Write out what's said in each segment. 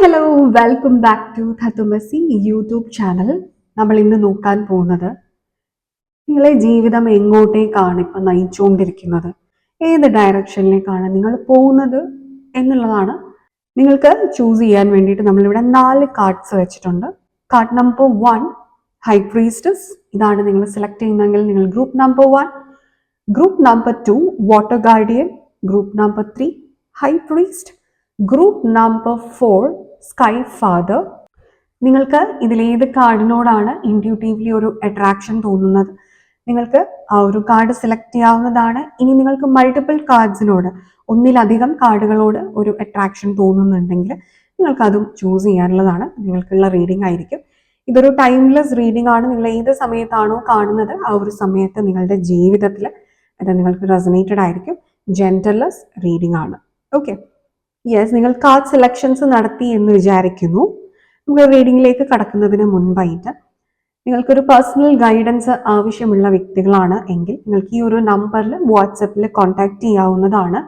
Hello, welcome back to ധത്തുമസി YouTube channel. നമ്മൾ ഇന്ന് നോക്കാൻ പോകുന്നത് നിങ്ങളെ ജീവിതം എങ്ങോട്ടേക്കാണ് ഇപ്പം നയിച്ചുകൊണ്ടിരിക്കുന്നത്, ഏത് ഡയറക്ഷനിലേക്കാണ് നിങ്ങൾ പോകുന്നത് എന്നുള്ളതാണ്. നിങ്ങൾക്ക് ചൂസ് ചെയ്യാൻ വേണ്ടിയിട്ട് നമ്മളിവിടെ 4 കാർഡ്സ് വെച്ചിട്ടുണ്ട്. കാർഡ് നമ്പർ 1 ഹൈ പ്രീസ്റ്റസ്, ഇതാണ് നിങ്ങൾ സെലക്ട് ചെയ്യുന്നതെങ്കിൽ നിങ്ങൾ group number 1. Group number 2 water guardian. Group number 3 high priest. Group number 4 sky father. നിങ്ങൾക്ക് ഇതിലേത് കാർഡിനോടാണ് ഇൻറ്റ്യൂട്ടീവ്ലി ഒരു അട്രാക്ഷൻ തോന്നുന്നത്, നിങ്ങൾക്ക് ആ ഒരു കാർഡ് സെലക്ട് ചെയ്യാവുന്നതാണ്. ഇനി നിങ്ങൾക്ക് മൾട്ടിപ്പിൾ കാർഡ്സിനോട്, ഒന്നിലധികം കാർഡുകളോട് ഒരു അട്രാക്ഷൻ തോന്നുന്നുണ്ടെങ്കിൽ നിങ്ങൾക്ക് അതും ചൂസ് ചെയ്യാനുള്ളതാണ്. നിങ്ങൾക്കുള്ള റീഡിംഗ് ആയിരിക്കും. ഇതൊരു ടൈംലെസ് റീഡിംഗ് ആണ്. നിങ്ങൾ ഏത് സമയത്താണോ കാണുന്നത് ആ ഒരു സമയത്ത് നിങ്ങളുടെ ജീവിതത്തിൽ അത് നിങ്ങൾക്ക് റെസനേറ്റഡ് ആയിരിക്കും. ജെൻഡർലെസ് റീഡിംഗ് ആണ്. ഓക്കെ, യെസ്, നിങ്ങൾ കാർഡ് സെലക്ഷൻസ് നടത്തി എന്ന് വിചാരിക്കുന്നു. നമ്മൾ റീഡിങ്ങിലേക്ക് കടക്കുന്നതിന് മുൻപായിട്ട് നിങ്ങൾക്കൊരു പേഴ്സണൽ ഗൈഡൻസ് ആവശ്യമുള്ള വ്യക്തികളാണ് എങ്കിൽ നിങ്ങൾക്ക് ഈ ഒരു നമ്പറിൽ വാട്സപ്പിൽ കോൺടാക്ട് ചെയ്യാവുന്നതാണ്.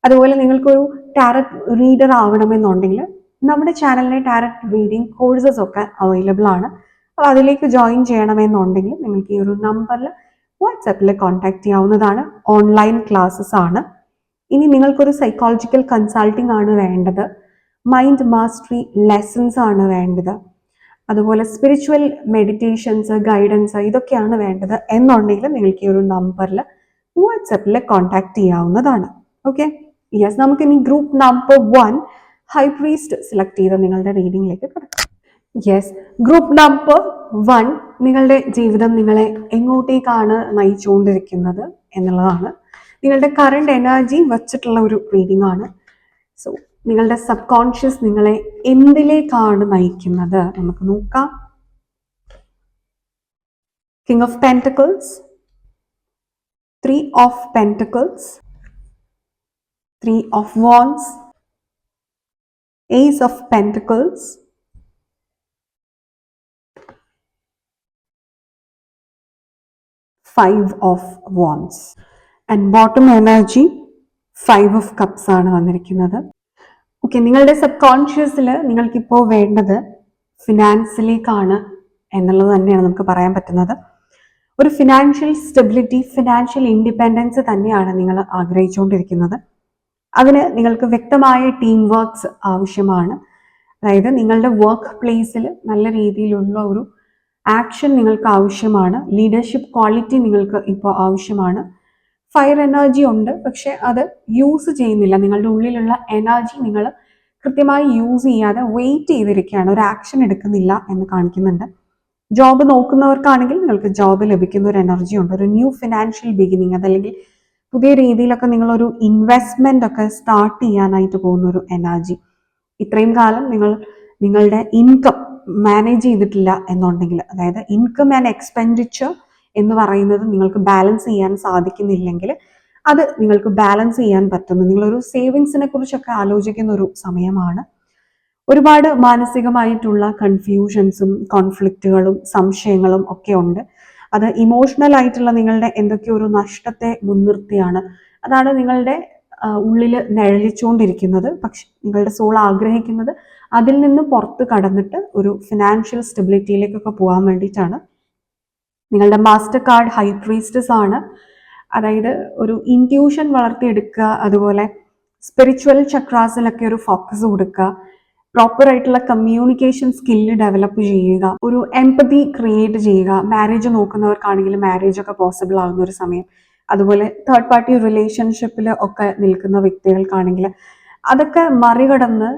അതുപോലെ നിങ്ങൾക്കൊരു ടാരറ്റ് റീഡർ ആവണമെന്നുണ്ടെങ്കിൽ നമ്മുടെ ചാനലിലെ ടാരറ്റ് റീഡിംഗ് കോഴ്സസ് ഒക്കെ അവൈലബിൾ ആണ്. അപ്പോൾ അതിലേക്ക് ജോയിൻ ചെയ്യണമെന്നുണ്ടെങ്കിൽ നിങ്ങൾക്ക് ഈ ഒരു നമ്പറിൽ വാട്സപ്പിൽ കോൺടാക്ട് ചെയ്യാവുന്നതാണ്. ഓൺലൈൻ ക്ലാസ്സസ് ആണ്. ഇനി നിങ്ങൾക്കൊരു സൈക്കോളജിക്കൽ കൺസൾട്ടിംഗ് ആണ് വേണ്ടത്, മൈൻഡ് മാസ്റ്ററി ലെസൺസ് ആണ് വേണ്ടത്, അതുപോലെ സ്പിരിച്വൽ മെഡിറ്റേഷൻസ്, ഗൈഡൻസ്, ഇതൊക്കെയാണ് വേണ്ടത് എന്നുണ്ടെങ്കിൽ നിങ്ങൾക്ക് ഈ ഒരു നമ്പറിൽ വാട്സപ്പിൽ കോൺടാക്ട് ചെയ്യാവുന്നതാണ്. ഓക്കെ, യെസ്, നമുക്കിനി group number 1 high priest select ചെയ്ത് നിങ്ങളുടെ റീഡിങ്ങിലേക്ക് കിടക്കാം. യെസ്, ഗ്രൂപ്പ് നമ്പർ 1 നിങ്ങളുടെ ജീവിതം നിങ്ങളെ എങ്ങോട്ടേക്കാണ് നയിച്ചുകൊണ്ടിരിക്കുന്നത് എന്നുള്ളതാണ്. നിങ്ങളുടെ കറണ്ട് എനർജി വച്ചിട്ടുള്ള ഒരു റീഡിംഗ് ആണ്. സോ നിങ്ങളുടെ സബ് കോൺഷ്യസ് നിങ്ങളെ എന്തിലേക്കാണ് നയിക്കുന്നത് നമുക്ക് നോക്കാം. King of pentacles, 3 of pentacles, 3 of wands, Ace of Pentacles, 5 of wands. And bottom energy 5 of cups ആണ് വന്നിരിക്കുന്നത്. ഓക്കെ, നിങ്ങളുടെ സബ് കോൺഷ്യസിൽ നിങ്ങൾക്കിപ്പോൾ വേണ്ടത് ഫിനാൻസിലേക്കാണ് എന്നുള്ളത് തന്നെയാണ് നമുക്ക് പറയാൻ പറ്റുന്നത്. ഒരു ഫിനാൻഷ്യൽ സ്റ്റെബിലിറ്റി, ഫിനാൻഷ്യൽ ഇൻഡിപെൻഡൻസ് തന്നെയാണ് നിങ്ങൾ ആഗ്രഹിച്ചുകൊണ്ടിരിക്കുന്നത്. അതിന് നിങ്ങൾക്ക് വ്യക്തമായ ടീം വർക്ക്സ് ആവശ്യമാണ്. അതായത് നിങ്ങളുടെ വർക്ക് പ്ലേസിൽ നല്ല രീതിയിലുള്ള ഒരു ആക്ഷൻ നിങ്ങൾക്ക് ആവശ്യമാണ്. ലീഡർഷിപ്പ് ക്വാളിറ്റി നിങ്ങൾക്ക് ഇപ്പോൾ ആവശ്യമാണ്. ഫയർ എനർജി ഉണ്ട്, പക്ഷെ അത് യൂസ് ചെയ്യുന്നില്ല. നിങ്ങളുടെ ഉള്ളിലുള്ള എനർജി നിങ്ങൾ കൃത്യമായി യൂസ് ചെയ്യാതെ വെയിറ്റ് ചെയ്തിരിക്കുകയാണ്, ഒരു ആക്ഷൻ എടുക്കുന്നില്ല എന്ന് കാണിക്കുന്നുണ്ട്. ജോബ് നോക്കുന്നവർക്കാണെങ്കിൽ നിങ്ങൾക്ക് ജോബ് ലഭിക്കുന്ന ഒരു എനർജി ഉണ്ട്. ഒരു ന്യൂ ഫിനാൻഷ്യൽ ബിഗിനിങ്, അതല്ലെങ്കിൽ പുതിയ രീതിയിലൊക്കെ നിങ്ങളൊരു ഇൻവെസ്റ്റ്മെന്റ് ഒക്കെ സ്റ്റാർട്ട് ചെയ്യാനായിട്ട് പോകുന്ന ഒരു എനർജി. ഇത്രയും കാലം നിങ്ങളുടെ ഇൻകം മാനേജ് ചെയ്തിട്ടില്ല എന്നുണ്ടെങ്കിൽ, അതായത് ഇൻകം ആൻഡ് എക്സ്പെൻഡിച്ചർ എന്ന് പറയുന്നത് നിങ്ങൾക്ക് ബാലൻസ് ചെയ്യാൻ സാധിക്കുന്നില്ലെങ്കിൽ അത് നിങ്ങൾക്ക് ബാലൻസ് ചെയ്യാൻ പറ്റുന്നു. നിങ്ങളൊരു സേവിങ്സിനെ കുറിച്ചൊക്കെ ആലോചിക്കുന്ന ഒരു സമയമാണ്. ഒരുപാട് മാനസികമായിട്ടുള്ള കൺഫ്യൂഷൻസും കോൺഫ്ലിക്റ്റുകളും സംശയങ്ങളും ഒക്കെ ഉണ്ട്. അത് ഇമോഷണൽ ആയിട്ടുള്ള നിങ്ങളുടെ എന്തൊക്കെയോ ഒരു നഷ്ടത്തെ മുൻനിർത്തിയാണ്. അതാണ് നിങ്ങളുടെ ഉള്ളിൽ നിഴലിച്ചുകൊണ്ടിരിക്കുന്നത്. പക്ഷെ നിങ്ങളുടെ സോൾ ആഗ്രഹിക്കുന്നത് അതിൽ നിന്ന് പുറത്ത് കടന്നിട്ട് ഒരു ഫിനാൻഷ്യൽ സ്റ്റെബിലിറ്റിയിലേക്കൊക്കെ പോകാൻ വേണ്ടിയിട്ടാണ്. നിങ്ങളുടെ മാസ്റ്റർ കാർഡ് ഹൈ പ്രീസ്റ്റസ് ആണ്. അതായത് ഒരു ഇൻറ്റ്യൂഷൻ വളർത്തിയെടുക്കുക, അതുപോലെ സ്പിരിച്വൽ ചക്രാസിലൊക്കെ ഒരു ഫോക്കസ് കൊടുക്കുക, പ്രോപ്പർ ആയിട്ടുള്ള കമ്മ്യൂണിക്കേഷൻ സ്കില്ല് ഡെവലപ്പ് ചെയ്യുക, ഒരു എംപതി ക്രിയേറ്റ് ചെയ്യുക. മാരേജ് നോക്കുന്നവർക്കാണെങ്കിൽ മാരേജ് ഒക്കെ പോസിബിൾ ആകുന്ന ഒരു സമയം. അതുപോലെ തേർഡ് പാർട്ടി റിലേഷൻഷിപ്പിൽ ഒക്കെ നിൽക്കുന്ന വ്യക്തികൾക്കാണെങ്കിൽ അതൊക്കെ മറികടന്ന്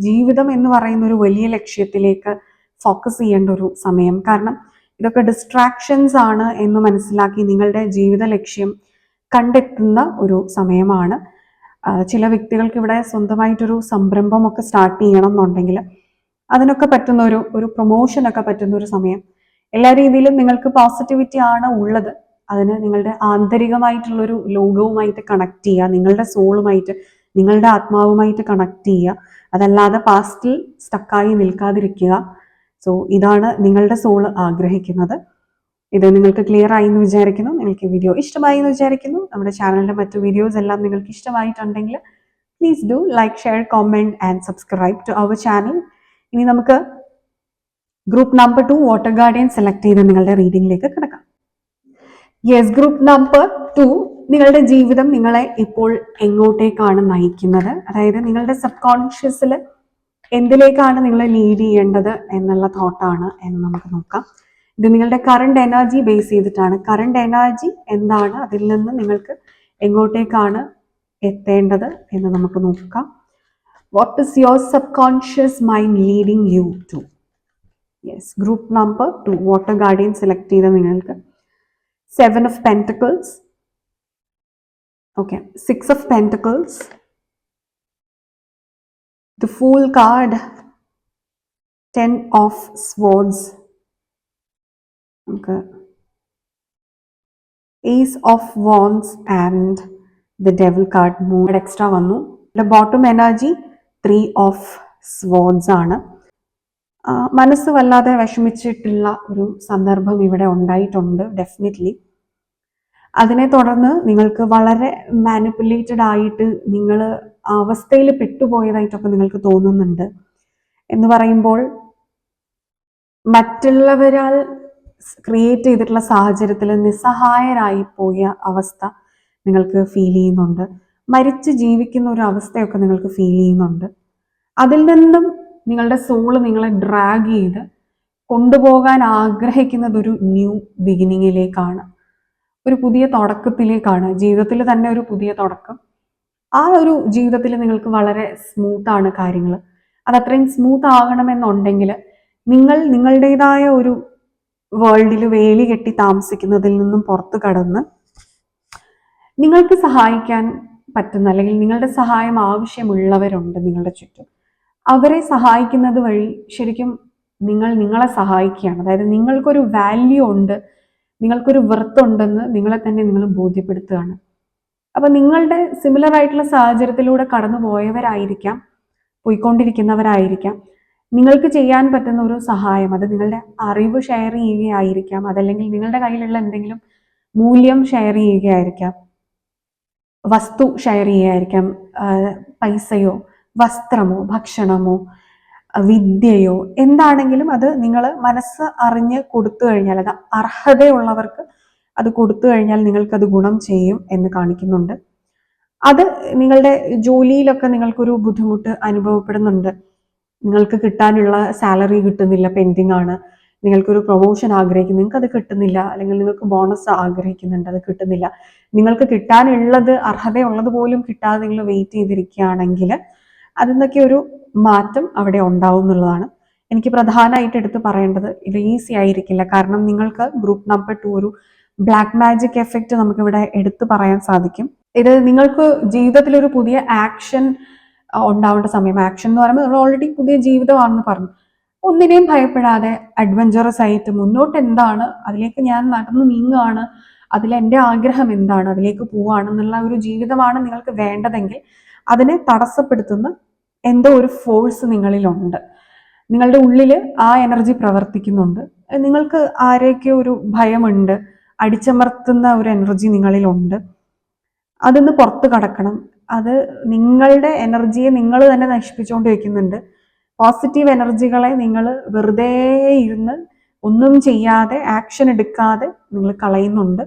ജീവിതം എന്ന് പറയുന്ന ഒരു വലിയ ലക്ഷ്യത്തിലേക്ക് ഫോക്കസ് ചെയ്യേണ്ട ഒരു സമയം. കാരണം ഇതൊക്കെ ഡിസ്ട്രാക്ഷൻസ് ആണ് എന്ന് മനസ്സിലാക്കി നിങ്ങളുടെ ജീവിത ലക്ഷ്യം കണ്ടെത്തുന്ന ഒരു സമയമാണ്. ചില വ്യക്തികൾക്ക് ഇവിടെ സ്വന്തമായിട്ടൊരു സംരംഭമൊക്കെ സ്റ്റാർട്ട് ചെയ്യണം എന്നുണ്ടെങ്കിൽ അതിനൊക്കെ പറ്റുന്ന ഒരു പ്രൊമോഷനൊക്കെ പറ്റുന്ന ഒരു സമയം. എല്ലാ രീതിയിലും നിങ്ങൾക്ക് പോസിറ്റിവിറ്റി ആണ് ഉള്ളത്. അതിന് നിങ്ങളുടെ ആന്തരികമായിട്ടുള്ളൊരു ലോകവുമായിട്ട് കണക്ട് ചെയ്യുക, നിങ്ങളുടെ സോളുമായിട്ട്, നിങ്ങളുടെ ആത്മാവുമായിട്ട് കണക്ട് ചെയ്യുക. അതല്ലാതെ പാസ്റ്റിൽ സ്റ്റക്കായി നിൽക്കാതിരിക്കുക. സോ ഇതാണ് നിങ്ങളുടെ സോള് ആഗ്രഹിക്കുന്നത്. ഇത് നിങ്ങൾക്ക് ക്ലിയർ ആയി എന്ന് വിചാരിക്കുന്നു. നിങ്ങൾക്ക് ഈ വീഡിയോ ഇഷ്ടമായി എന്ന് വിചാരിക്കുന്നു. നമ്മുടെ ചാനലിന്റെ മറ്റു വീഡിയോസ് എല്ലാം നിങ്ങൾക്ക് ഇഷ്ടമായിട്ടുണ്ടെങ്കിൽ please do like, share, comment and subscribe to our channel. ഇനി നമുക്ക് group number 2 water guardian select ചെയ്ത് നിങ്ങളുടെ റീഡിംഗിലേക്ക് കിടക്കാം. യെസ്, ഗ്രൂപ്പ് നമ്പർ 2, നിങ്ങളുടെ ജീവിതം നിങ്ങളെ ഇപ്പോൾ എങ്ങോട്ടേക്കാണ് നയിക്കുന്നത്, അതായത് നിങ്ങളുടെ സബ് കോൺഷ്യസിൽ എന്തിലേക്കാണ് നിങ്ങളെ ലീഡ് ചെയ്യേണ്ടത് എന്നുള്ള തോട്ടാണ് എന്ന് നമുക്ക് നോക്കാം. ഇത് നിങ്ങളുടെ കറണ്ട് എനർജി ബേസ് ചെയ്തിട്ടാണ്. കറണ്ട് എനർജി എന്താണ്, അതിൽ നിന്ന് നിങ്ങൾക്ക് എങ്ങോട്ടേക്കാണ് എത്തേണ്ടത് എന്ന് നമുക്ക് നോക്കാം. What is your subconscious mind leading you to? Yes, group number 2 water guardian select ചെയ്ത നിങ്ങൾക്ക് 7 of Pentacles, okay, 6 of Pentacles, the Fool card, 10 of Swords, okay, Ace of Wands and the Devil card. Mood extra vannu. The bottom energy 3 of Swords ആണ്. മനസ്സ് വല്ലാതെ വിഷമിച്ചിട്ടുള്ള ഒരു സന്ദർഭം ഇവിടെ ഉണ്ടായിട്ടുണ്ട് definitely. അതിനെ തുടർന്ന് നിങ്ങൾക്ക് വളരെ മാനിപ്പുലേറ്റഡ് ആയിട്ട് നിങ്ങൾ അവസ്ഥയിൽ പെട്ടുപോയതായിട്ടൊക്കെ നിങ്ങൾക്ക് തോന്നുന്നുണ്ട്. എന്ന് പറയുമ്പോൾ മറ്റുള്ളവരാൽ ക്രിയേറ്റ് ചെയ്തിട്ടുള്ള സാഹചര്യത്തിൽ നിസ്സഹായരായി പോയ അവസ്ഥ നിങ്ങൾക്ക് ഫീൽ ചെയ്യുന്നുണ്ട്. മരിച്ച് ജീവിക്കുന്ന ഒരു അവസ്ഥയൊക്കെ നിങ്ങൾക്ക് ഫീൽ ചെയ്യുന്നുണ്ട്. അതിൽ നിന്നും നിങ്ങളുടെ സോള് നിങ്ങളെ ഡ്രാഗ് ചെയ്ത് കൊണ്ടുപോകാൻ ആഗ്രഹിക്കുന്നത് ഒരു ന്യൂ ബിഗിനിങ്ങിലേക്കാണ്, ഒരു പുതിയ തുടക്കത്തിലേക്കാണ്. ജീവിതത്തിൽ തന്നെ ഒരു പുതിയ തുടക്കം. ആ ഒരു ജീവിതത്തിൽ നിങ്ങൾക്ക് വളരെ സ്മൂത്താണ് കാര്യങ്ങൾ. അതത്രയും സ്മൂത്ത് ആകണമെന്നുണ്ടെങ്കിൽ നിങ്ങൾ നിങ്ങളുടേതായ ഒരു വേൾഡിൽ വേലി കെട്ടി താമസിക്കുന്നതിൽ നിന്നും പുറത്തു കടന്ന് നിങ്ങൾക്ക് സഹായിക്കാൻ പറ്റുന്ന, അല്ലെങ്കിൽ നിങ്ങളുടെ സഹായം ആവശ്യമുള്ളവരുണ്ട് നിങ്ങളുടെ ചുറ്റും. അവരെ സഹായിക്കുന്നത് വഴി ശരിക്കും നിങ്ങൾ നിങ്ങളെ സഹായിക്കുകയാണ്. അതായത് നിങ്ങൾക്കൊരു വാല്യൂ ഉണ്ട്, നിങ്ങൾക്കൊരു വർത്ത് ഉണ്ടെന്ന് നിങ്ങളെ തന്നെ നിങ്ങൾ ബോധ്യപ്പെടുത്തുകയാണ്. അപ്പൊ നിങ്ങളുടെ സിമിലർ ആയിട്ടുള്ള സാഹചര്യത്തിലൂടെ കടന്നു പോയവരായിരിക്കാം, പോയിക്കൊണ്ടിരിക്കുന്നവരായിരിക്കാം. നിങ്ങൾക്ക് ചെയ്യാൻ പറ്റുന്ന ഒരു സഹായം, അത് നിങ്ങളുടെ അറിവ് ഷെയർ ചെയ്യുകയായിരിക്കാം, അതല്ലെങ്കിൽ നിങ്ങളുടെ കയ്യിലുള്ള എന്തെങ്കിലും മൂല്യം ഷെയർ ചെയ്യുകയായിരിക്കാം, വസ്തു ഷെയർ ചെയ്യുകയായിരിക്കാം, പൈസയോ വസ്ത്രമോ ഭക്ഷണമോ വിദ്യയോ എന്താണെങ്കിലും അത് നിങ്ങൾ മനസ്സ് അറിഞ്ഞ് കൊടുത്തു കഴിഞ്ഞാൽ, അത് അർഹതയുള്ളവർക്ക് അത് കൊടുത്തു കഴിഞ്ഞാൽ നിങ്ങൾക്കത് ഗുണം ചെയ്യും എന്ന് കാണിക്കുന്നുണ്ട്. അത് നിങ്ങളുടെ ജോലിയിലൊക്കെ നിങ്ങൾക്കൊരു ബുദ്ധിമുട്ട് അനുഭവപ്പെടുന്നുണ്ട്. നിങ്ങൾക്ക് കിട്ടാനുള്ള സാലറി കിട്ടുന്നില്ല, പെൻഡിങ് ആണ്. നിങ്ങൾക്കൊരു പ്രൊമോഷൻ ആഗ്രഹിക്കുന്നു, നിങ്ങൾക്ക് അത് കിട്ടുന്നില്ല. അല്ലെങ്കിൽ നിങ്ങൾക്ക് ബോണസ് ആഗ്രഹിക്കുന്നുണ്ട്, അത് കിട്ടുന്നില്ല. നിങ്ങൾക്ക് കിട്ടാനുള്ളത്, അർഹതയുള്ളത് പോലും കിട്ടാതെ നിങ്ങൾ വെയിറ്റ് ചെയ്തിരിക്കുകയാണെങ്കിൽ അതിന്നൊക്കെ ഒരു മാറ്റം അവിടെ ഉണ്ടാവും എന്നുള്ളതാണ് എനിക്ക് പ്രധാനമായിട്ട് എടുത്ത് പറയേണ്ടത്. ഇത് ഈസി ആയിരിക്കില്ല, കാരണം നിങ്ങൾക്ക് ഗ്രൂപ്പ് നമ്പർ 2 ഒരു ബ്ലാക്ക് മാജിക് എഫക്റ്റ് നമുക്കിവിടെ എടുത്തു പറയാൻ സാധിക്കും. ഇത് നിങ്ങൾക്ക് ജീവിതത്തിൽ ഒരു പുതിയ ആക്ഷൻ ഉണ്ടാവേണ്ട സമയം. ആക്ഷൻ എന്ന് പറയുമ്പോൾ നമ്മൾ ഓൾറെഡി പുതിയ ജീവിതമാണെന്ന് പറഞ്ഞു. ഒന്നിനെയും ഭയപ്പെടാതെ അഡ്വഞ്ചറസ് ആയിട്ട് മുന്നോട്ട് എന്താണ്, അതിലേക്ക് ഞാൻ നടന്നു നീങ്ങുകയാണ്, അതിലെൻ്റെ ആഗ്രഹം എന്താണ്, അതിലേക്ക് പോവുകയാണെന്നുള്ള ഒരു ജീവിതമാണ് നിങ്ങൾക്ക് വേണ്ടതെങ്കിൽ അതിനെ തടസ്സപ്പെടുത്തുന്ന എന്തോ ഒരു ഫോഴ്സ് നിങ്ങളിലുണ്ട്. നിങ്ങളുടെ ഉള്ളിൽ ആ എനർജി പ്രവർത്തിക്കുന്നുണ്ട്. നിങ്ങൾക്ക് ആരെയൊക്കെ ഒരു ഭയമുണ്ട്, അടിച്ചമർത്തുന്ന ഒരു എനർജി നിങ്ങളിലുണ്ട്. അതൊന്ന് പുറത്ത് കടക്കണം. അത് നിങ്ങളുടെ എനർജിയെ നിങ്ങൾ തന്നെ നശിപ്പിച്ചുകൊണ്ട് വെക്കുന്നുണ്ട്. പോസിറ്റീവ് എനർജികളെ നിങ്ങൾ വെറുതെ ഇരുന്ന് ഒന്നും ചെയ്യാതെ ആക്ഷൻ എടുക്കാതെ നിങ്ങൾ കളയുന്നുണ്ട്.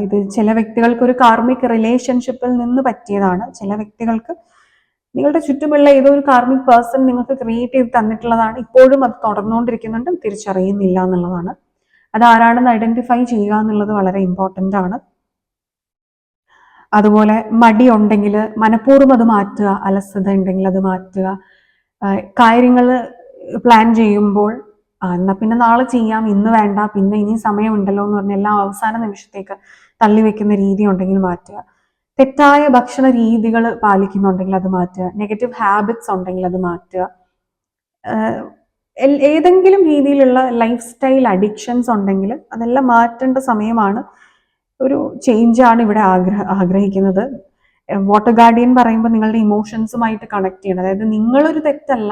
ഇത് ചില വ്യക്തികൾക്ക് ഒരു കാർമിക് റിലേഷൻഷിപ്പിൽ നിന്ന് പറ്റിയതാണ്. ചില വ്യക്തികൾക്ക് നിങ്ങളുടെ ചുറ്റുമുള്ള ഏതോ ഒരു കാർമിക് പേഴ്സൺ നിങ്ങൾക്ക് ക്രിയേറ്റ് ചെയ്ത് തന്നിട്ടുള്ളതാണ്. ഇപ്പോഴും അത് തുടർന്നുകൊണ്ടിരിക്കുന്നുണ്ട്, തിരിച്ചറിയുന്നില്ല എന്നുള്ളതാണ്. അത് ആരാണെന്ന് ഐഡന്റിഫൈ ചെയ്യുക എന്നുള്ളത് വളരെ ഇമ്പോർട്ടൻ്റ് ആണ്. അതുപോലെ മടി ഉണ്ടെങ്കിൽ മനഃപൂർവ്വം അത് മാറ്റുക, അലസത ഉണ്ടെങ്കിൽ അത് മാറ്റുക. കാര്യങ്ങൾ പ്ലാൻ ചെയ്യുമ്പോൾ എന്നാൽ പിന്നെ നാളെ ചെയ്യാം, ഇന്ന് വേണ്ട, പിന്നെ ഇനി സമയമുണ്ടല്ലോ എന്ന് പറഞ്ഞ എല്ലാം അവസാന നിമിഷത്തേക്ക് തള്ളിവെക്കുന്ന രീതി ഉണ്ടെങ്കിൽ മാറ്റുക. തെറ്റായ ഭക്ഷണ രീതികൾ പാലിക്കുന്നുണ്ടെങ്കിൽ അത് മാറ്റുക. നെഗറ്റീവ് ഹാബിറ്റ്സ് ഉണ്ടെങ്കിൽ അത് മാറ്റുക. ഏതെങ്കിലും രീതിയിലുള്ള ലൈഫ് സ്റ്റൈൽ അഡിക്ഷൻസ് ഉണ്ടെങ്കിൽ അതെല്ലാം മാറ്റേണ്ട സമയമാണ്. ഒരു ചേഞ്ചാണ് ഇവിടെ ആഗ്രഹിക്കുന്നത്. വാട്ടർ ഗാർഡിയൻ പറയുമ്പോൾ നിങ്ങളുടെ ഇമോഷൻസുമായിട്ട് കണക്ട് ചെയ്യണം. അതായത് നിങ്ങളൊരു തെറ്റല്ല,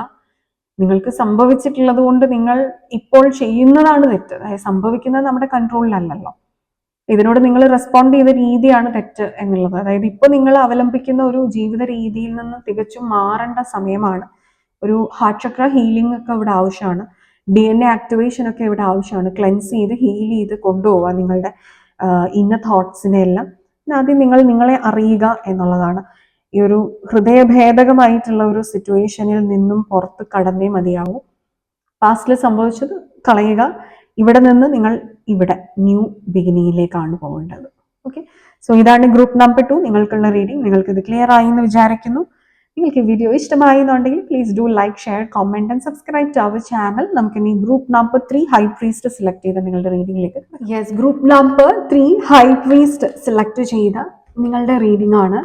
നിങ്ങൾക്ക് സംഭവിച്ചിട്ടുള്ളത് കൊണ്ട് നിങ്ങൾ ഇപ്പോൾ ചെയ്യുന്നതാണ് തെറ്റ്. അതായത് സംഭവിക്കുന്നത് നമ്മുടെ കൺട്രോളിലല്ലല്ലോ. ഇതിനോട് നിങ്ങൾ റെസ്പോണ്ട് ചെയ്ത രീതിയാണ് തെറ്റ് എന്നുള്ളത്. അതായത് ഇപ്പൊ നിങ്ങൾ അവലംബിക്കുന്ന ഒരു ജീവിത രീതിയിൽ നിന്ന് തികച്ചും മാറേണ്ട സമയമാണ്. ഒരു ഹാർട്ട് ചക്ര ഹീലിംഗ് ഒക്കെ ഇവിടെ ആവശ്യമാണ്. DNA ആക്ടിവേഷൻ ഒക്കെ ഇവിടെ ആവശ്യമാണ്. ക്ലെൻസ് ചെയ്ത് ഹീൽ ചെയ്ത് കൊണ്ടുപോവുക നിങ്ങളുടെ ഇന്നർ തോട്ട്സിനെ എല്ലാം. ആദ്യം നിങ്ങൾ നിങ്ങളെ അറിയുക എന്നുള്ളതാണ്. ഈ ഒരു ഹൃദയഭേദകമായിട്ടുള്ള ഒരു സിറ്റുവേഷനിൽ നിന്നും പുറത്ത് കടന്നേ മതിയാവൂ. പാസ്റ്റിൽ സംഭവിച്ചത് കളയുക. ഇവിടെ നിന്ന് നിങ്ങൾ ഇവിടെ ന്യൂ ബിഗിനിങ്ങിലേക്കാണ് പോകേണ്ടത്. ഓക്കെ, സോ ഇതാണ് ഗ്രൂപ്പ് നമ്പർ 2 നിങ്ങൾക്കുള്ള റീഡിംഗ്. നിങ്ങൾക്ക് ഇത് ക്ലിയർ ആയി എന്ന് വിചാരിക്കുന്നു. നിങ്ങൾക്ക് ഈ വീഡിയോ ഇഷ്ടമായി എന്നുണ്ടെങ്കിൽ please do like, share, comment and subscribe to our channel. നമുക്ക് ഇനി group number 3 high priest select ചെയ്ത നിങ്ങളുടെ റീഡിംഗിലേക്ക്. Yes, group number 3 high priest select ചെയ്ത നിങ്ങളുടെ റീഡിംഗ് ആണ്.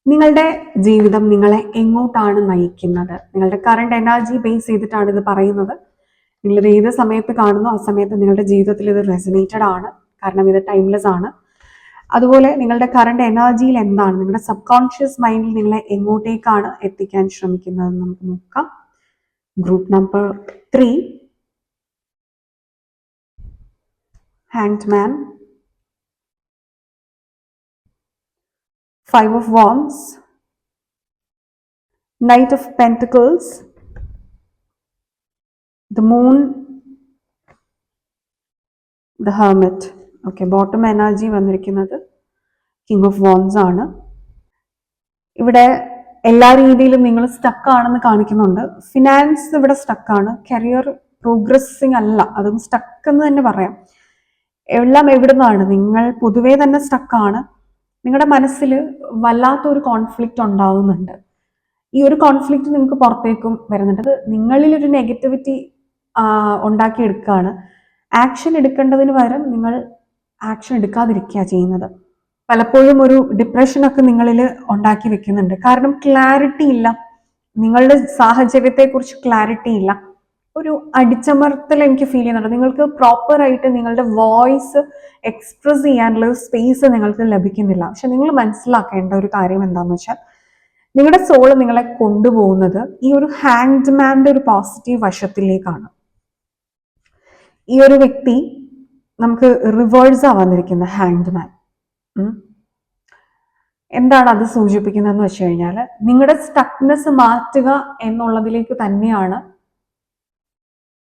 നിങ്ങളുടെ ജീവിതം നിങ്ങളെ എങ്ങോട്ടാണ് നയിക്കുന്നത്? നിങ്ങളുടെ കറണ്ട് എനർജി ബേസ് ചെയ്തിട്ടാണ് ഇത് പറയുന്നത്. നിങ്ങൾ ഏത് സമയത്ത് കാണുന്നു ആ സമയത്ത് നിങ്ങളുടെ ജീവിതത്തിൽ ഇത് റെസനേറ്റഡ് ആണ്. കാരണം ഇത് ടൈംലെസ് ആണ്. അതുപോലെ നിങ്ങളുടെ കറണ്ട് എനർജിയിൽ എന്താണ്, നിങ്ങളുടെ സബ് കോൺഷ്യസ് മൈൻഡിൽ നിങ്ങളെ എങ്ങോട്ടേക്കാണ് എത്തിക്കാൻ ശ്രമിക്കുന്നത് നമുക്ക് നോക്കാം. Group number 3 hanged man, 5 of Wands, Knight of Pentacles, the Moon, the Hermit. Okay, bottom energy വന്നിരിക്കുന്നത് കിങ് ഓഫ് വോൺസ് ആണ്. ഇവിടെ എല്ലാ രീതിയിലും നിങ്ങൾ സ്റ്റക്ക് ആണെന്ന് കാണിക്കുന്നുണ്ട്. ഫിനാൻസ് ഇവിടെ സ്റ്റക്കാണ്. കരിയർ പ്രോഗ്രസിങ് അല്ല, അതും സ്റ്റക്ക് എന്ന് തന്നെ പറയാം. എല്ലാം എവിടെ നിന്നാണ്? നിങ്ങൾ പൊതുവേ തന്നെ സ്റ്റക്കാണ്. നിങ്ങളുടെ മനസ്സിൽ വല്ലാത്തൊരു കോൺഫ്ലിക്റ്റ് ഉണ്ടാവുന്നുണ്ട്. ഈ ഒരു കോൺഫ്ലിക്റ്റ് നിങ്ങൾക്ക് പുറത്തേക്കും വരുന്നുണ്ട്. അത് നിങ്ങളിൽ ഒരു നെഗറ്റിവിറ്റി ഉണ്ടാക്കിയെടുക്കുകയാണ്. ആക്ഷൻ എടുക്കേണ്ടതിന് പകരം നിങ്ങൾ ആക്ഷൻ എടുക്കാതിരിക്കുക ചെയ്യുന്നത്. പലപ്പോഴും ഒരു ഡിപ്രഷനൊക്കെ നിങ്ങളിൽ ഉണ്ടാക്കി വെക്കുന്നുണ്ട്. കാരണം ക്ലാരിറ്റി ഇല്ല, നിങ്ങളുടെ സാഹചര്യത്തെക്കുറിച്ച് ക്ലാരിറ്റി ഇല്ല. ഒരു അടിച്ചമർത്തൽ എനിക്ക് ഫീൽ ചെയ്യുന്നുണ്ട്. നിങ്ങൾക്ക് പ്രോപ്പറായിട്ട് നിങ്ങളുടെ വോയിസ് എക്സ്പ്രസ് ചെയ്യാനുള്ള സ്പേസ് നിങ്ങൾക്ക് ലഭിക്കുന്നില്ല. പക്ഷെ നിങ്ങൾ മനസ്സിലാക്കേണ്ട ഒരു കാര്യം എന്താണെന്ന് വെച്ചാൽ, നിങ്ങളുടെ സോള് നിങ്ങളെ കൊണ്ടുപോകുന്നത് ഈ ഒരു ഹാങ്ഡ് മാൻ്റെ ഒരു പോസിറ്റീവ് വശത്തിലേക്കാണ്. ഈ ഒരു വ്യക്തി നമുക്ക് റിവേഴ്സാ വന്നിരിക്കുന്ന ഹാങ്ഡ് മാൻ. എന്താണ് അത് സൂചിപ്പിക്കുന്നതെന്ന് വെച്ച് കഴിഞ്ഞാൽ, നിങ്ങളുടെ സ്റ്റക്നെസ് മാറ്റുക എന്നുള്ളതിലേക്ക് തന്നെയാണ്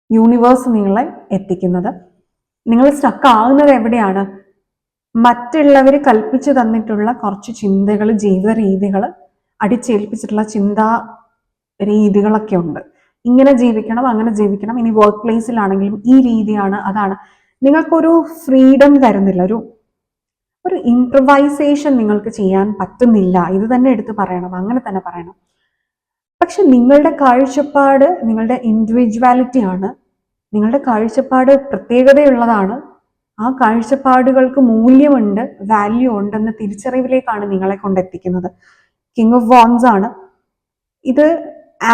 യൂണിവേഴ്സ് നിങ്ങളെ എത്തിക്കുന്നത്. നിങ്ങൾ സ്റ്റക്ക് ആകുന്നത് എവിടെയാണ്? മറ്റുള്ളവർ കൽപ്പിച്ചു തന്നിട്ടുള്ള കുറച്ച് ചിന്തകൾ, ജീവിത രീതികൾ, അടിച്ചേൽപ്പിച്ചിട്ടുള്ള ചിന്താ രീതികളൊക്കെ ഉണ്ട്. ഇങ്ങനെ ജീവിക്കണം, അങ്ങനെ ജീവിക്കണം. ഇനി വർക്ക് പ്ലേസിലാണെങ്കിലും ഈ രീതിയാണ്, അതാണ്. നിങ്ങൾക്കൊരു ഫ്രീഡം തരുന്നില്ല. ഒരു ഇംപ്രവൈസേഷൻ നിങ്ങൾക്ക് ചെയ്യാൻ പറ്റുന്നില്ല. ഇത് തന്നെ എടുത്ത് പറയണം, അങ്ങനെ തന്നെ പറയണം. പക്ഷെ നിങ്ങളുടെ കാഴ്ചപ്പാട് നിങ്ങളുടെ ഇൻഡിവിജ്വാലിറ്റി ആണ്. നിങ്ങളുടെ കാഴ്ചപ്പാട് പ്രത്യേകതയുള്ളതാണ്. ആ കാഴ്ചപ്പാടുകൾക്ക് മൂല്യമുണ്ട്, വാല്യൂ ഉണ്ടെന്ന തിരിച്ചറിവിലേക്കാണ് നിങ്ങളെ കൊണ്ടെത്തിക്കുന്നത്. കിങ് ഓഫ് വോൺസ് ആണ്. ഇത്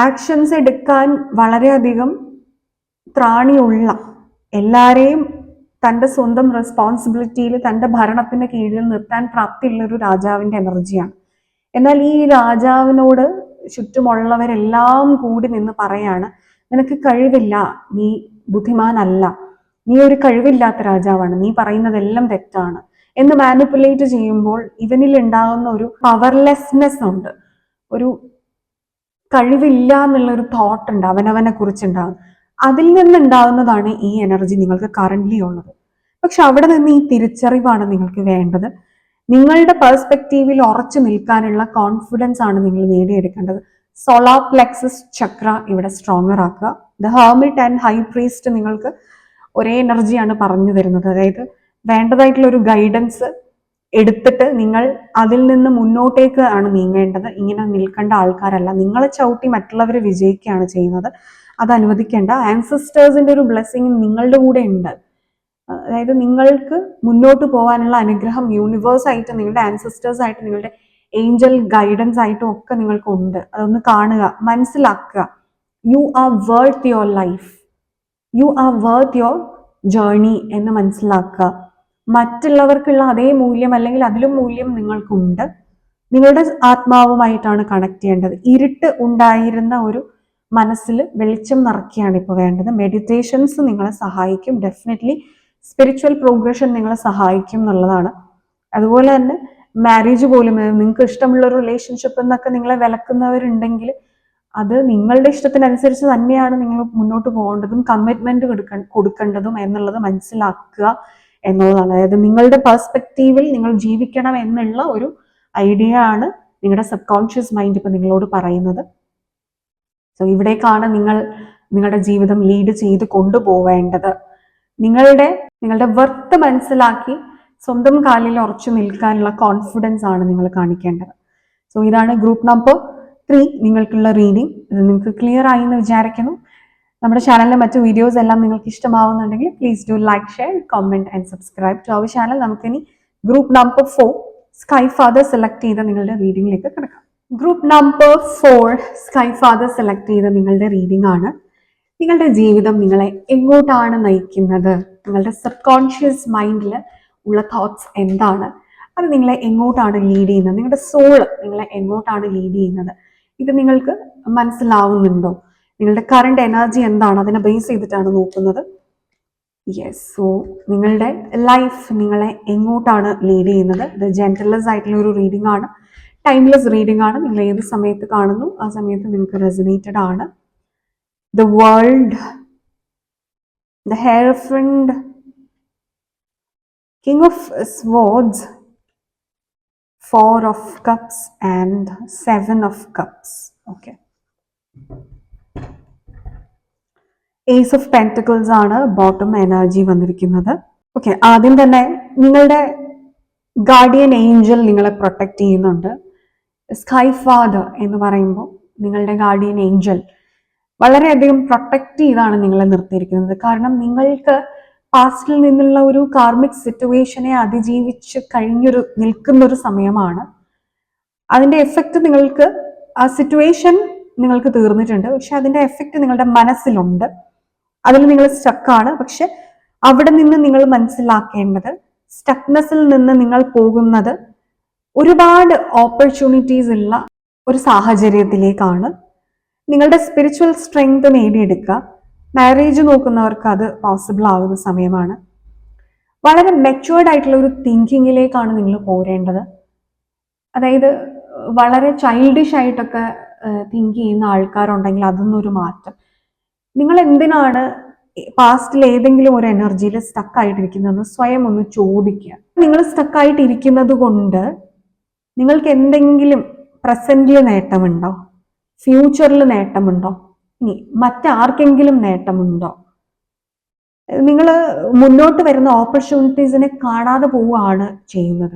ആക്ഷൻസ് എടുക്കാൻ വളരെയധികം ത്രാണിയുള്ള, എല്ലാരെയും തൻ്റെ സ്വന്തം റെസ്പോൺസിബിലിറ്റിയിൽ തൻ്റെ ഭരണത്തിന് കീഴിൽ നിർത്താൻ പ്രാപ്തിയുള്ള ഒരു രാജാവിൻ്റെ എനർജിയാണ്. എന്നാൽ ഈ രാജാവിനോട് ചുറ്റുമുള്ളവരെല്ലാം കൂടി നിന്ന് പറയാണ്, നിനക്ക് കഴിവില്ല, നീ ബുദ്ധിമാനല്ല, നീ ഒരു കഴിവില്ലാത്ത രാജാവാണ്, നീ പറയുന്നതെല്ലാം തെറ്റാണ് എന്ന് മാനിപ്പുലേറ്റ് ചെയ്യുമ്പോൾ ഇവനിൽ ഉണ്ടാകുന്ന ഒരു പവർലെസ്നെസ് ഉണ്ട്, ഒരു കഴിവില്ല എന്നുള്ളൊരു തോട്ട് ഉണ്ട് അവനവനെ കുറിച്ചുണ്ടാകും. അതിൽ നിന്നുണ്ടാകുന്നതാണ് ഈ എനർജി നിങ്ങൾക്ക് കറന്റ്ലി ഉള്ളത്. പക്ഷെ അവിടെ നിന്ന് ഈ തിരിച്ചറിവാണ് നിങ്ങൾക്ക് വേണ്ടത്. നിങ്ങളുടെ പെർസ്പെക്റ്റീവിൽ ഉറച്ചു നിൽക്കാനുള്ള കോൺഫിഡൻസ് ആണ് നിങ്ങൾ നേടിയെടുക്കേണ്ടത്. സോളാർ പ്ലെക്സസ് ചക്ര ഇവിടെ സ്ട്രോങ്ങർ ആക്കുക. The hermit and high priest നിങ്ങൾക്ക് ഒരേ എനർജിയാണ് പറഞ്ഞു തരുന്നത്. അതായത് വേണ്ടതായിട്ടുള്ള ഒരു ഗൈഡൻസ് എടുത്തിട്ട് നിങ്ങൾ അതിൽ നിന്ന് മുന്നോട്ടേക്ക് ആണ് നീങ്ങേണ്ടത്. ഇങ്ങനെ നിൽക്കേണ്ട ആൾക്കാരല്ല. നിങ്ങളെ ചവിട്ടി മറ്റുള്ളവർ വിജയിക്കുകയാണ് ചെയ്യുന്നത്. അത് അനുവദിക്കേണ്ട. ആൻസസ്റ്റേഴ്സിന്റെ ഒരു ബ്ലെസ്സിങ് നിങ്ങളുടെ കൂടെ ഉണ്ട്. അതായത് നിങ്ങൾക്ക് മുന്നോട്ട് പോകാനുള്ള അനുഗ്രഹം യൂണിവേഴ്സ് ആയിട്ട്, നിങ്ങളുടെ ആൻസസ്റ്റേഴ്സ് ആയിട്ട്, നിങ്ങളുടെ ഏഞ്ചൽ ഗൈഡൻസ് ആയിട്ടും ഒക്കെ നിങ്ങൾക്ക് ഉണ്ട്. അതൊന്ന് കാണുക, മനസ്സിലാക്കുക. You are worth your life, you are worth your journey എന്ന് മനസ്സിലാക്കുക. മറ്റുള്ളവർക്കുള്ള അതേ മൂല്യം അല്ലെങ്കിൽ അതിലും മൂല്യം നിങ്ങൾക്കുണ്ട്. നിങ്ങളുടെ ആത്മാവുമായിട്ടാണ് കണക്ട് ചെയ്യേണ്ടത്. ഇരുട്ട് ഉണ്ടായിരുന്ന ഒരു മനസ്സിൽ വെളിച്ചം നിറയ്ക്കുകയാണ് ഇപ്പോൾ വേണ്ടത്. മെഡിറ്റേഷൻസ് നിങ്ങളെ സഹായിക്കും. ഡെഫിനറ്റ്ലി സ്പിരിച്വൽ പ്രോഗ്രഷൻ നിങ്ങളെ സഹായിക്കും എന്നുള്ളതാണ്. അതുപോലെ തന്നെ മാരേജ് പോലും നിങ്ങൾക്ക് ഇഷ്ടമുള്ള ഒരു റിലേഷൻഷിപ്പ് എന്നൊക്കെ നിങ്ങളെ വിലക്കുന്നവരുണ്ടെങ്കിൽ അത് നിങ്ങളുടെ ഇഷ്ടത്തിനനുസരിച്ച് തന്നെയാണ് നിങ്ങൾ മുന്നോട്ട് പോകേണ്ടതും കമ്മിറ്റ്മെന്റ് കൊടുക്കേണ്ടതും എന്നുള്ളത് മനസ്സിലാക്കുക എന്നുള്ളതാണ്. അതായത് നിങ്ങളുടെ പെർസ്പെക്റ്റീവിൽ നിങ്ങൾ ജീവിക്കണം എന്നുള്ള ഒരു ഐഡിയ ആണ് നിങ്ങളുടെ സബ് കോൺഷ്യസ് മൈൻഡ് ഇപ്പൊ നിങ്ങളോട് പറയുന്നത്. സോ ഇവിടേക്കാണ് നിങ്ങളുടെ ജീവിതം ലീഡ് ചെയ്ത് കൊണ്ടുപോവേണ്ടത്. നിങ്ങളുടെ വർത്ത് മനസ്സിലാക്കി സ്വന്തം കാലിൽ ഉറച്ചു നിൽക്കാനുള്ള കോൺഫിഡൻസ് ആണ് നിങ്ങൾ കാണിക്കേണ്ടത്. സോ ഇതാണ് ഗ്രൂപ്പ് നമ്പർ 3 നിങ്ങൾക്കുള്ള റീഡിംഗ്. ഇത് നിങ്ങൾക്ക് ക്ലിയർ ആയി എന്ന് വിചാരിക്കുന്നു. നമ്മുടെ ചാനലിലെ മറ്റു വീഡിയോസ് എല്ലാം നിങ്ങൾക്ക് ഇഷ്ടമാവുന്നുണ്ടെങ്കിൽ please do like, share, comment and subscribe to our channel. നമുക്കിനി group number 4 sky father select ചെയ്ത നിങ്ങളുടെ റീഡിംഗിലേക്ക് കിടക്കാം. Group number 4 sky father select ചെയ്ത നിങ്ങളുടെ റീഡിംഗ് ആണ്. നിങ്ങളുടെ ജീവിതം നിങ്ങളെ എങ്ങോട്ടാണ് നയിക്കുന്നത്? നിങ്ങളുടെ സബ് കോൺഷ്യസ് മൈൻഡിൽ ഉള്ള തോട്ട്സ് എന്താണ്? അത് നിങ്ങളെ എങ്ങോട്ടാണ് ലീഡ് ചെയ്യുന്നത്? നിങ്ങളുടെ സോള് നിങ്ങളെ എങ്ങോട്ടാണ് ലീഡ് ചെയ്യുന്നത്? ഇത് നിങ്ങൾക്ക് മനസ്സിലാവുന്നുണ്ടോ? നിങ്ങളുടെ കറണ്ട് എനർജി എന്താണ്? അതിനെ ബേസ് ചെയ്തിട്ടാണ് നോക്കുന്നത്. യെസ്, സോ നിങ്ങളുടെ ലൈഫ് നിങ്ങളെ എങ്ങോട്ടാണ് ലീഡ് ചെയ്യുന്നത്? ഇത് ജെന്റൽലെസ് ആയിട്ടുള്ള ഒരു റീഡിംഗ് ആണ്, ടൈംലെസ് റീഡിംഗ് ആണ്. നിങ്ങൾ ഏത് സമയത്ത് കാണുന്നു ആ സമയത്ത് നിങ്ങൾക്ക് റെസനേറ്റഡ് ആണ്. The world, the hierophant, king of swords, 4 of cups and 7 of cups. Okay. Ace of Pentacles ആണ് ബോട്ടം എനർജി വന്നിരിക്കുന്നത്. ഓക്കെ, ആദ്യം തന്നെ നിങ്ങളുടെ ഗാർഡിയൻ ഏഞ്ചൽ നിങ്ങളെ പ്രൊട്ടക്ട് ചെയ്യുന്നുണ്ട്. സ്കൈ ഫാദർ എന്ന് പറയുമ്പോൾ നിങ്ങളുടെ ഗാർഡിയൻ ഏഞ്ചൽ വളരെയധികം പ്രൊട്ടക്ട് ചെയ്താണ് നിങ്ങളെ നിർത്തിയിരിക്കുന്നത്. കാരണം നിങ്ങൾക്ക് പാസ്റ്റിൽ നിന്നുള്ള ഒരു കാർമിക് സിറ്റുവേഷനെ അതിജീവിച്ച് നിൽക്കുന്നൊരു സമയമാണ്. അതിന്റെ എഫക്റ്റ് നിങ്ങൾക്ക്, ആ സിറ്റുവേഷൻ നിങ്ങൾക്ക് തീർന്നിട്ടുണ്ട്, പക്ഷെ അതിന്റെ എഫക്റ്റ് നിങ്ങളുടെ മനസ്സിലുണ്ട്. അതിൽ നിങ്ങൾ സ്റ്റക്കാണ്. പക്ഷെ അവിടെ നിന്ന് നിങ്ങൾ മനസ്സിലാക്കേണ്ടത്, സ്റ്റക്നെസ്സിൽ നിന്ന് നിങ്ങൾ പോകുന്നത് ഒരുപാട് ഓപ്പർച്യൂണിറ്റീസ് ഉള്ള ഒരു സാഹചര്യത്തിലേക്കാണ്. നിങ്ങളുടെ സ്പിരിച്വൽ സ്ട്രെങ്ത് നേടിയെടുക്കുക. മാരേജ് നോക്കുന്നവർക്ക് അത് പോസിബിൾ ആവുന്ന സമയമാണ്. വളരെ മെച്യൂർഡ് ആയിട്ടുള്ള ഒരു തിങ്കിങ്ങിലേക്കാണ് നിങ്ങൾ പോരേണ്ടത്. അതായത് വളരെ ചൈൽഡിഷ് ആയിട്ടൊക്കെ തിങ്ക് ചെയ്യുന്ന ആൾക്കാരുണ്ടെങ്കിൽ അതൊന്നൊരു മാറ്റം. നിങ്ങൾ എന്തിനാണ് പാസ്റ്റിൽ ഏതെങ്കിലും ഒരു എനർജിയിൽ സ്റ്റക്ക് ആയിട്ടിരിക്കുന്നതെന്ന് സ്വയം ഒന്ന് ചോദിക്കുക. നിങ്ങൾ സ്റ്റക്ക് ആയിട്ടിരിക്കുന്നത് കൊണ്ട് നിങ്ങൾക്ക് എന്തെങ്കിലും പ്രസന്റിൽ നേട്ടമുണ്ടോ? ഫ്യൂച്ചറിൽ നേട്ടമുണ്ടോ? ഇനി മറ്റാർക്കെങ്കിലും നേട്ടമുണ്ടോ? നിങ്ങൾ മുന്നോട്ട് വരുന്ന ഓപ്പർച്യൂണിറ്റീസിനെ കാണാതെ പോവുകയാണ് ചെയ്യുന്നത്.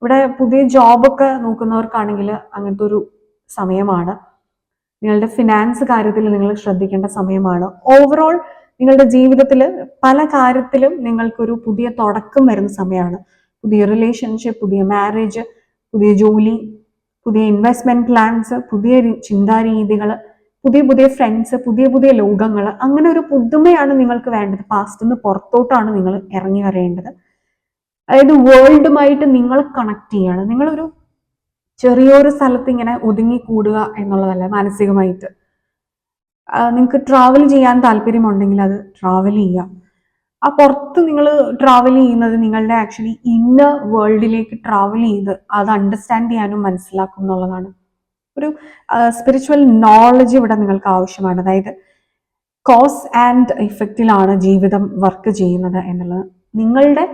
ഇവിടെ പുതിയ ജോബൊക്കെ നോക്കുന്നവർക്കാണെങ്കിൽ അങ്ങനത്തെ ഒരു സമയമാണ്. നിങ്ങളുടെ ഫിനാൻസ് കാര്യത്തിൽ നിങ്ങൾ ശ്രദ്ധിക്കേണ്ട സമയമാണ്. ഓവറോൾ നിങ്ങളുടെ ജീവിതത്തിൽ പല കാര്യത്തിലും നിങ്ങൾക്കൊരു പുതിയ തുടക്കം വരുന്ന സമയമാണ്. പുതിയ റിലേഷൻഷിപ്പ്, പുതിയ മാരേജ്, പുതിയ ജോലി, പുതിയ ഇൻവെസ്റ്റ്മെന്റ് പ്ലാൻസ്, പുതിയ ചിന്താരീതികൾ, പുതിയ പുതിയ ഫ്രണ്ട്സ്, പുതിയ പുതിയ ലോകങ്ങൾ, അങ്ങനെ ഒരു പുതുമയാണ് നിങ്ങൾക്ക് വേണ്ടത്. പാസ്റ്റിൽ നിന്ന് പുറത്തോട്ടാണ് നിങ്ങൾ ഇറങ്ങി വരേണ്ടത്. അതായത് വേൾഡുമായിട്ട് നിങ്ങൾ കണക്ട് ചെയ്യാണ്. നിങ്ങളൊരു ചെറിയൊരു സ്ഥലത്ത് ഇങ്ങനെ ഒതുങ്ങിക്കൂടുക എന്നുള്ളതല്ല. മാനസികമായിട്ട് നിങ്ങൾക്ക് ട്രാവൽ ചെയ്യാൻ താല്പര്യമുണ്ടെങ്കിൽ അത് ട്രാവൽ ചെയ്യാം. ആ പുറത്ത് നിങ്ങൾ ട്രാവൽ ചെയ്യുന്നത് നിങ്ങളുടെ ആക്ച്വലി ഇന്നർ വേൾഡിലേക്ക് ട്രാവൽ ചെയ്ത് അത് അണ്ടർസ്റ്റാൻഡ് ചെയ്യാനും മനസ്സിലാക്കും എന്നുള്ളതാണ്. ഒരു സ്പിരിച്വൽ നോളജ് ഇവിടെ നിങ്ങൾക്ക് ആവശ്യമാണ്. അതായത് കോസ് ആൻഡ് ഇഫക്റ്റിലാണ് ജീവിതം വർക്ക് ചെയ്യുന്നത് എന്നുള്ളത്. നിങ്ങളുടെ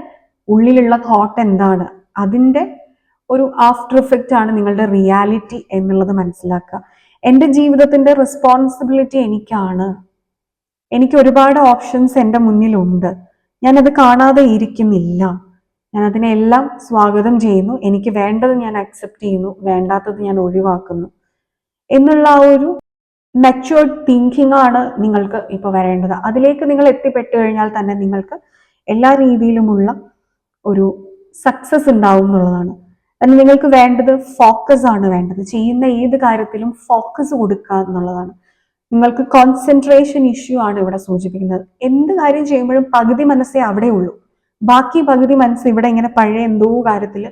ഉള്ളിലുള്ള തോട്ട് എന്താണ്, അതിൻ്റെ ഒരു ആഫ്റ്റർ ഇഫക്റ്റ് ആണ് നിങ്ങളുടെ റിയാലിറ്റി എന്നുള്ളത് മനസ്സിലാക്കുക. എൻ്റെ ജീവിതത്തിന്റെ റെസ്പോൺസിബിലിറ്റി എനിക്കാണ്. എനിക്ക് ഒരുപാട് ഓപ്ഷൻസ് എൻ്റെ മുന്നിലുണ്ട്. ഞാനത് കാണാതെ ഇരിക്കുന്നില്ല. ഞാൻ അതിനെല്ലാം സ്വാഗതം ചെയ്യുന്നു. എനിക്ക് വേണ്ടത് ഞാൻ അക്സെപ്റ്റ് ചെയ്യുന്നു, വേണ്ടാത്തത് ഞാൻ ഒഴിവാക്കുന്നു എന്നുള്ള ആ ഒരു മെച്യൂർഡ് തിങ്കിങ് ആണ് നിങ്ങൾക്ക് ഇപ്പോൾ വരേണ്ടത്. അതിലേക്ക് നിങ്ങൾ എത്തിപ്പെട്ടു കഴിഞ്ഞാൽ തന്നെ നിങ്ങൾക്ക് എല്ലാ രീതിയിലുമുള്ള ഒരു സക്സസ് ഉണ്ടാവും എന്നുള്ളതാണ്. അതിന് നിങ്ങൾക്ക് വേണ്ടത് ഫോക്കസ് ആണ് വേണ്ടത്. ചെയ്യുന്ന ഏത് കാര്യത്തിലും ഫോക്കസ് കൊടുക്കുക എന്നുള്ളതാണ്. നിങ്ങൾക്ക് കോൺസെൻട്രേഷൻ ഇഷ്യൂ ആണ് ഇവിടെ സൂചിപ്പിക്കുന്നത്. എന്ത് കാര്യം ചെയ്യുമ്പോഴും പകുതി മനസ്സേ അവിടെ ഉള്ളൂ, ബാക്കി പകുതി മനസ്സ് ഇവിടെ ഇങ്ങനെ പഴയ എന്തോ കാര്യത്തിൽ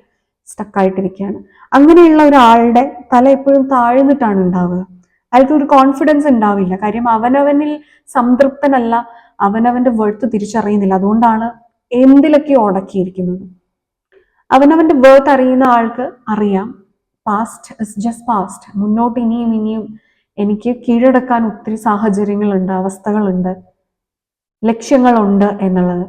സ്റ്റക്കായിട്ടിരിക്കുകയാണ്. അങ്ങനെയുള്ള ഒരാളുടെ തല എപ്പോഴും താഴ്ന്നിട്ടാണ് ഉണ്ടാവുക. അയാൾക്ക് ഒരു കോൺഫിഡൻസ് ഉണ്ടാവില്ല. കാര്യം അവനവനിൽ സംതൃപ്തനല്ല, അവനവന്റെ വർത്ത് തിരിച്ചറിയുന്നില്ല. അതുകൊണ്ടാണ് എന്തിലൊക്കെയോ ഉടക്കിയിരിക്കുന്നത്. അവനവന്റെ വേർത്ത് അറിയുന്ന ആൾക്ക് അറിയാം, പാസ്റ്റ് ഇസ് ജസ്റ്റ് പാസ്റ്റ്. മുന്നോട്ട് ഇനിയും ഇനിയും എനിക്ക് കീഴടക്കാൻ ഒത്തിരി സാഹചര്യങ്ങളുണ്ട്, അവസ്ഥകളുണ്ട്, ലക്ഷ്യങ്ങളുണ്ട് എന്നുള്ളത്.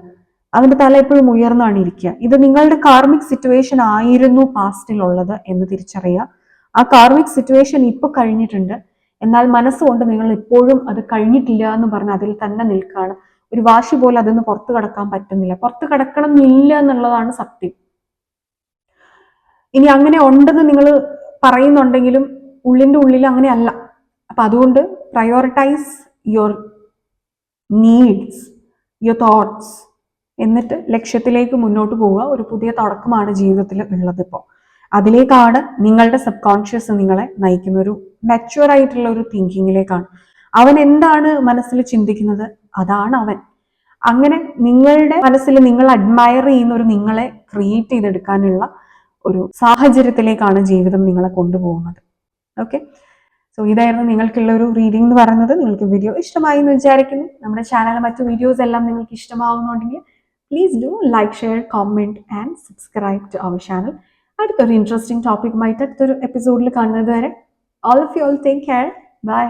അവന്റെ തല എപ്പോഴും ഉയർന്നാണ് ഇരിക്കുക. ഇത് നിങ്ങളുടെ കാർമിക് സിറ്റുവേഷൻ ആയിരുന്നു പാസ്റ്റിലുള്ളത് എന്ന് തിരിച്ചറിയുക. ആ കാർമിക് സിറ്റുവേഷൻ ഇപ്പൊ കഴിഞ്ഞിട്ടുണ്ട്, എന്നാൽ മനസ്സുകൊണ്ട് നിങ്ങൾ ഇപ്പോഴും അത് കഴിഞ്ഞിട്ടില്ല എന്ന് പറഞ്ഞ് അതിൽ തന്നെ നിൽക്കുകയാണ്. ഒരു വാശി പോലെ അതൊന്ന് പുറത്തു കടക്കാൻ പറ്റുന്നില്ല. പുറത്തു കടക്കണം എന്നില്ല എന്നുള്ളതാണ് സത്യം. ഇനി അങ്ങനെ ഉണ്ടെന്ന് നിങ്ങൾ പറയുന്നുണ്ടെങ്കിലും ഉള്ളിന്റെ ഉള്ളിൽ അങ്ങനെയല്ല. അപ്പൊ അതുകൊണ്ട് prioritise your needs, your thoughts, എന്നിട്ട് ലക്ഷ്യത്തിലേക്ക് മുന്നോട്ട് പോവുക. ഒരു പുതിയ തുടക്കമാണ് ജീവിതത്തിൽ ഉള്ളത്. ഇപ്പോൾ അതിലേക്കാണ് നിങ്ങളുടെ സബ് കോൺഷ്യസ് നിങ്ങളെ നയിക്കുന്ന, ഒരു മെച്യൂർ ആയിട്ടുള്ള ഒരു തിങ്കിങ്ങിലേക്കാണ്. അവൻ എന്താണ് മനസ്സിൽ ചിന്തിക്കുന്നത് അതാണ് അവൻ. അങ്ങനെ നിങ്ങളുടെ മനസ്സിൽ നിങ്ങൾ അഡ്മയർ ചെയ്യുന്ന ഒരു നിങ്ങളെ ക്രിയേറ്റ് ചെയ്തെടുക്കാനുള്ള ഒരു സാഹചര്യത്തിലേക്കാണ് ജീവിതം നിങ്ങളെ കൊണ്ടുപോകുന്നത്. ഓക്കെ, സോ ഇതായിരുന്നു നിങ്ങൾക്കുള്ള ഒരു റീഡിംഗ് എന്ന് പറയുന്നത്. നിങ്ങൾക്ക് വീഡിയോ ഇഷ്ടമായി എന്ന് വിചാരിക്കുന്നു. നമ്മുടെ ചാനലിലെ മറ്റു വീഡിയോസ് എല്ലാം നിങ്ങൾക്ക് ഇഷ്ടമാവുന്നുണ്ടെങ്കിൽ please do like, share, comment and subscribe to our channel. അടുത്തൊരു ഇൻട്രസ്റ്റിംഗ് ടോപ്പിക്കുമായിട്ട് അടുത്തൊരു എപ്പിസോഡിൽ കാണുന്നത് വരെ all of you all take care. By.